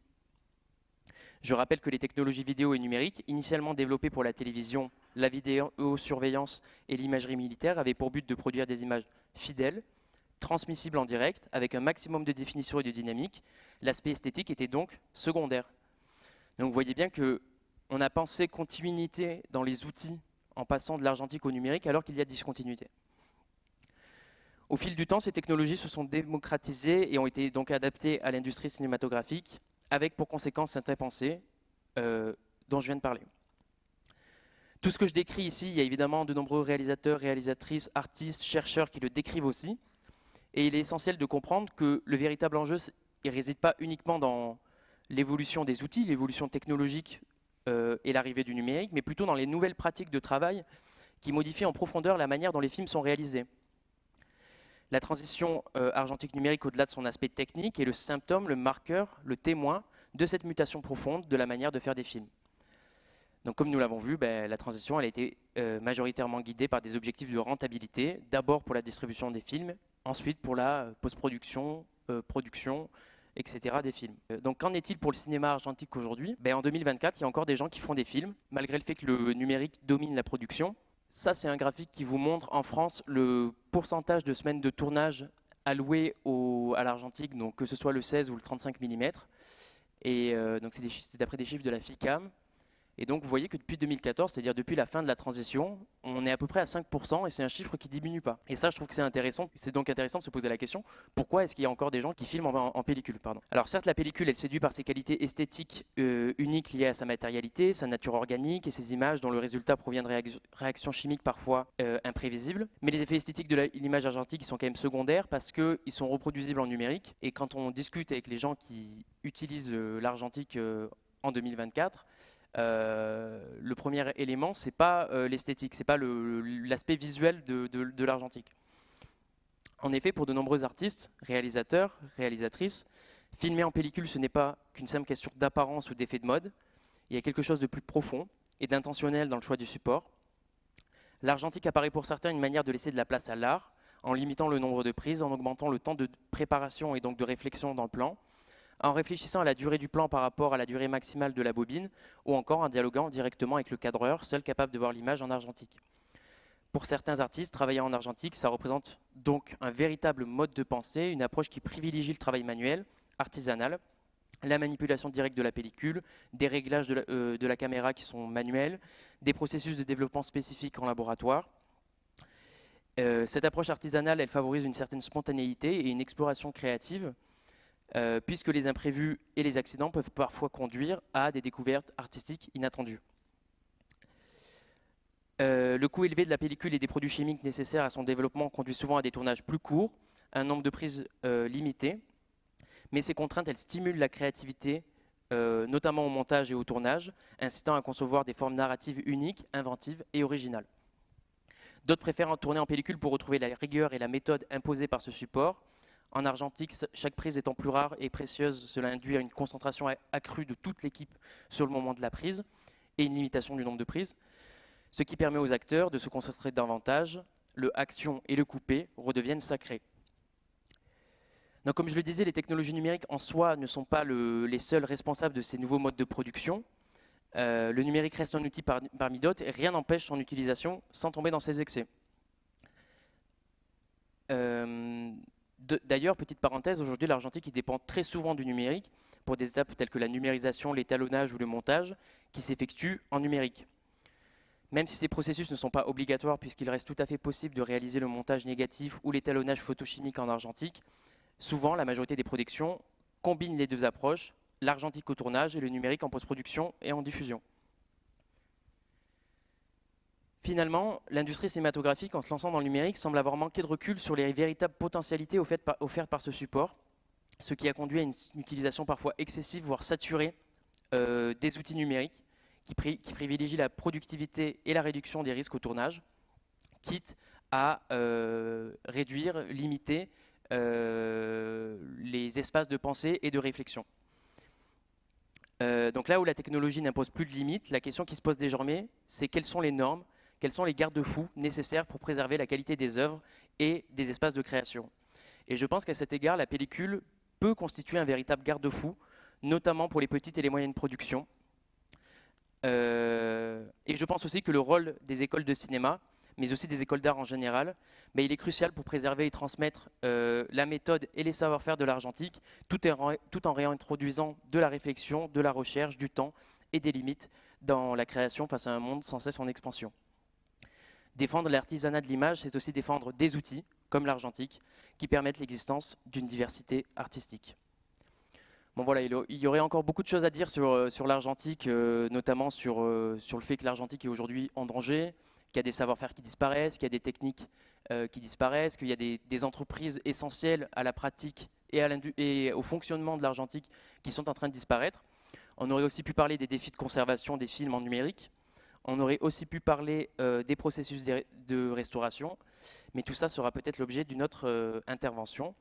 Je rappelle que les technologies vidéo et numériques, initialement développées pour la télévision, la vidéosurveillance et l'imagerie militaire, avaient pour but de produire des images fidèles, transmissibles en direct, avec un maximum de définition et de dynamique. L'aspect esthétique était donc secondaire. Donc vous voyez bien qu'on a pensé continuité dans les outils en passant de l'argentique au numérique alors qu'il y a discontinuité. Au fil du temps, ces technologies se sont démocratisées et ont été donc adaptées à l'industrie cinématographique, avec pour conséquence certaines pensées dont je viens de parler. Tout ce que je décris ici, il y a évidemment de nombreux réalisateurs, réalisatrices, artistes, chercheurs qui le décrivent aussi. Et il est essentiel de comprendre que le véritable enjeu ne réside pas uniquement dans l'évolution des outils, l'évolution technologique et l'arrivée du numérique, mais plutôt dans les nouvelles pratiques de travail qui modifient en profondeur la manière dont les films sont réalisés. La transition argentique numérique, au-delà de son aspect technique, est le symptôme, le marqueur, le témoin de cette mutation profonde de la manière de faire des films. Donc, comme nous l'avons vu, la transition elle a été majoritairement guidée par des objectifs de rentabilité, d'abord pour la distribution des films, ensuite pour la post-production, production, etc. des films. Donc qu'en est-il pour le cinéma argentique aujourd'hui ? En 2024, il y a encore des gens qui font des films, malgré le fait que le numérique domine la production. Ça, c'est un graphique qui vous montre en France le pourcentage de semaines de tournage allouées à l'argentique, donc que ce soit le 16 ou le 35 mm. Et donc c'est d'après des chiffres de la FICAM. Et donc vous voyez que depuis 2014, c'est-à-dire depuis la fin de la transition, on est à peu près à 5% et c'est un chiffre qui ne diminue pas. Et ça, je trouve que c'est intéressant. C'est donc intéressant de se poser la question, pourquoi est-ce qu'il y a encore des gens qui filment en pellicule, pardon. Alors certes, la pellicule, elle séduit par ses qualités esthétiques uniques liées à sa matérialité, sa nature organique et ses images dont le résultat provient de réactions chimiques parfois imprévisibles. Mais les effets esthétiques de l'image argentique, ils sont quand même secondaires parce qu'ils sont reproduisibles en numérique. Et quand on discute avec les gens qui utilisent l'argentique en 2024, le premier élément, c'est pas l'esthétique, c'est pas l'aspect visuel de l'argentique. En effet, pour de nombreux artistes, réalisateurs, réalisatrices, filmer en pellicule, ce n'est pas qu'une simple question d'apparence ou d'effet de mode. Il y a quelque chose de plus profond et d'intentionnel dans le choix du support. L'argentique apparaît pour certains une manière de laisser de la place à l'art, en limitant le nombre de prises, en augmentant le temps de préparation et donc de réflexion dans le plan, en réfléchissant à la durée du plan par rapport à la durée maximale de la bobine, ou encore en dialoguant directement avec le cadreur, seul capable de voir l'image en argentique. Pour certains artistes, travailler en argentique, ça représente donc un véritable mode de pensée, une approche qui privilégie le travail manuel, artisanal, la manipulation directe de la pellicule, des réglages de la caméra qui sont manuels, des processus de développement spécifiques en laboratoire. Cette approche artisanale, elle favorise une certaine spontanéité et une exploration créative, puisque les imprévus et les accidents peuvent parfois conduire à des découvertes artistiques inattendues. Le coût élevé de la pellicule et des produits chimiques nécessaires à son développement conduit souvent à des tournages plus courts, un nombre de prises limité, mais ces contraintes, elles stimulent la créativité notamment au montage et au tournage, incitant à concevoir des formes narratives uniques, inventives et originales. D'autres préfèrent tourner en pellicule pour retrouver la rigueur et la méthode imposées par ce support. En argentique, chaque prise étant plus rare et précieuse, cela induit une concentration accrue de toute l'équipe sur le moment de la prise et une limitation du nombre de prises, ce qui permet aux acteurs de se concentrer davantage. Le action et le coupé redeviennent sacrés. Donc, comme je le disais, les technologies numériques en soi ne sont pas les seuls responsables de ces nouveaux modes de production. Le numérique reste un outil parmi d'autres et rien n'empêche son utilisation sans tomber dans ses excès. D'ailleurs, petite parenthèse, aujourd'hui l'argentique dépend très souvent du numérique pour des étapes telles que la numérisation, l'étalonnage ou le montage qui s'effectuent en numérique. Même si ces processus ne sont pas obligatoires puisqu'il reste tout à fait possible de réaliser le montage négatif ou l'étalonnage photochimique en argentique, souvent la majorité des productions combinent les deux approches, l'argentique au tournage et le numérique en post-production et en diffusion. Finalement, l'industrie cinématographique, en se lançant dans le numérique, semble avoir manqué de recul sur les véritables potentialités offertes par ce support, ce qui a conduit à une utilisation parfois excessive, voire saturée, des outils numériques qui privilégient la productivité et la réduction des risques au tournage, quitte à réduire, limiter les espaces de pensée et de réflexion. Donc là où la technologie n'impose plus de limites, la question qui se pose désormais, c'est quelles sont les normes, quels sont les garde-fous nécessaires pour préserver la qualité des œuvres et des espaces de création. Et je pense qu'à cet égard, la pellicule peut constituer un véritable garde-fou, notamment pour les petites et les moyennes productions. Et je pense aussi que le rôle des écoles de cinéma, mais aussi des écoles d'art en général, il est crucial pour préserver et transmettre la méthode et les savoir-faire de l'argentique, tout en réintroduisant de la réflexion, de la recherche, du temps et des limites dans la création face à un monde sans cesse en expansion. Défendre l'artisanat de l'image, c'est aussi défendre des outils, comme l'argentique, qui permettent l'existence d'une diversité artistique. Bon voilà, il y aurait encore beaucoup de choses à dire sur l'argentique, notamment sur le fait que l'argentique est aujourd'hui en danger, qu'il y a des savoir-faire qui disparaissent, qu'il y a des techniques qui disparaissent, qu'il y a des entreprises essentielles à la pratique et au fonctionnement de l'argentique qui sont en train de disparaître. On aurait aussi pu parler des défis de conservation des films en numérique. On aurait aussi pu parler des processus de restauration, mais tout ça sera peut-être l'objet d'une autre intervention.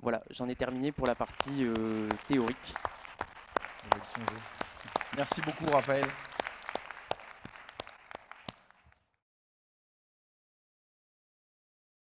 Voilà, j'en ai terminé pour la partie théorique. Merci beaucoup, Raphaël.